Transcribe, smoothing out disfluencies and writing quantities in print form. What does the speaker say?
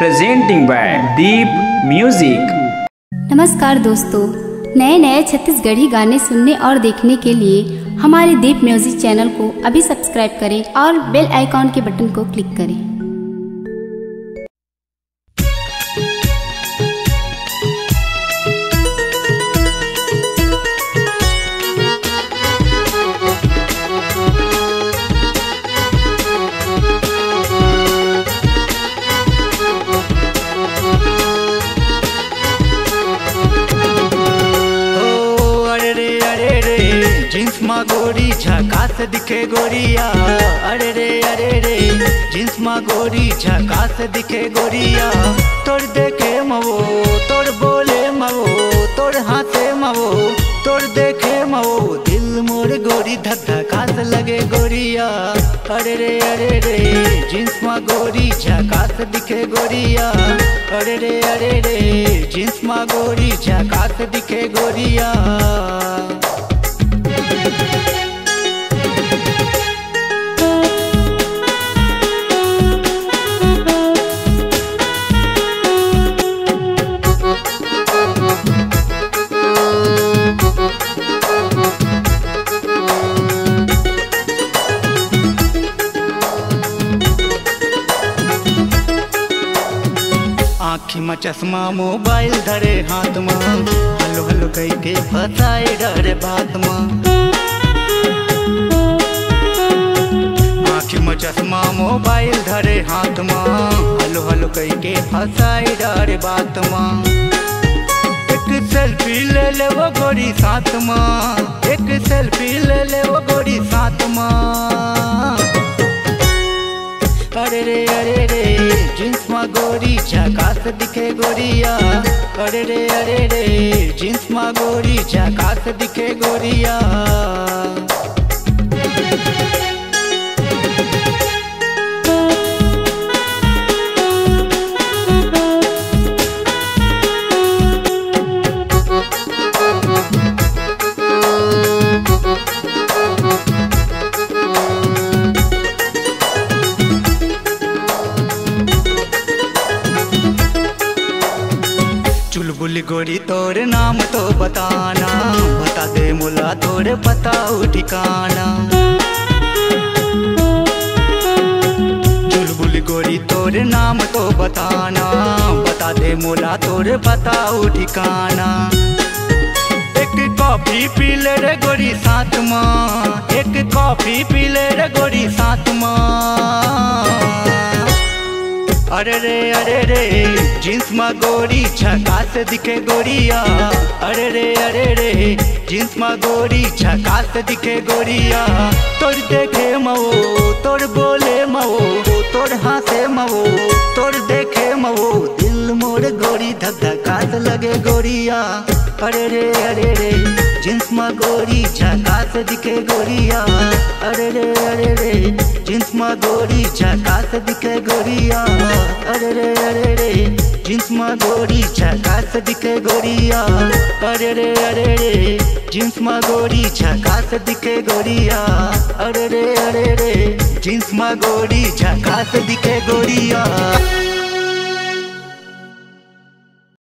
presenting by Deep Music। नमस्कार दोस्तों, नए नए छत्तीसगढ़ी गाने सुनने और देखने के लिए हमारे दीप म्यूजिक चैनल को अभी सब्सक्राइब करें और बेल आइकॉन के बटन को क्लिक करें। जींस मा गोरी झकास दिखे गोरिया, अरे रे जींस मा गोरी झकास दिखे गोरिया। तोड़ देखे मवो तोड़ बोले मवो तोड़ हाथे मवो तोड़ देखे मवो दिल मोर गोरी धक धकास लगे गोरिया। अरे रे जींस मा गोरी झकास दिखे गोरिया, अरे रे जींस मा गोरी झकास दिखे गोरिया। आँखी में चश्मा मोबाइल धरे हाथ में, हलो हलो कह के फसाए डरे बात में। आँखी में चश्मा मोबाइल धरे हाथ में, हलो हलो कह के फसाए डरे बात में। एक सेल्फी ले ले वो गोरी साथ में, एक सेल्फी ले ले वो गोरी साथ में। अरे रे जींस मा गोरी झकास दिखे गोरिया, अरे रे जींस मा गोरी झकास दिखे गोरिया। चुलबुल गोरी तोर नाम तो बताना, बता दे मुला तोर बताओ ठिकाना। चुलबुल गोरी तोर नाम तो बताना, बता दे मुला तोर बताओ ठिकाना। एक कॉफी पी ले रे गोरी साथ में, एक कॉफी पी ले रे गोरी साथ में। अरे रे जींस मा गोरी झकास दिखे गोरिया, अरे रे जींस मा गोरी झकास दिखे गोरिया। तोड़ देखे मवो तोड़ बोले मवो तोड़ हाथे मवो तोड़ देखे मवो दिल मोर गोरी धक धकास लगे गोरिया। अरे रे जींस मा गोरी झकास दिखे गोरिया, अरे रे जींस मा गोरी झकास दिखे गोरिया। अरे रे जींस मा गोरी झकास दिखे गोरिया, अरे रे जींस मा गोरी झकास दिखे गोरिया। अरे रे जींस मा गोरी झकास दिखे गोरिया।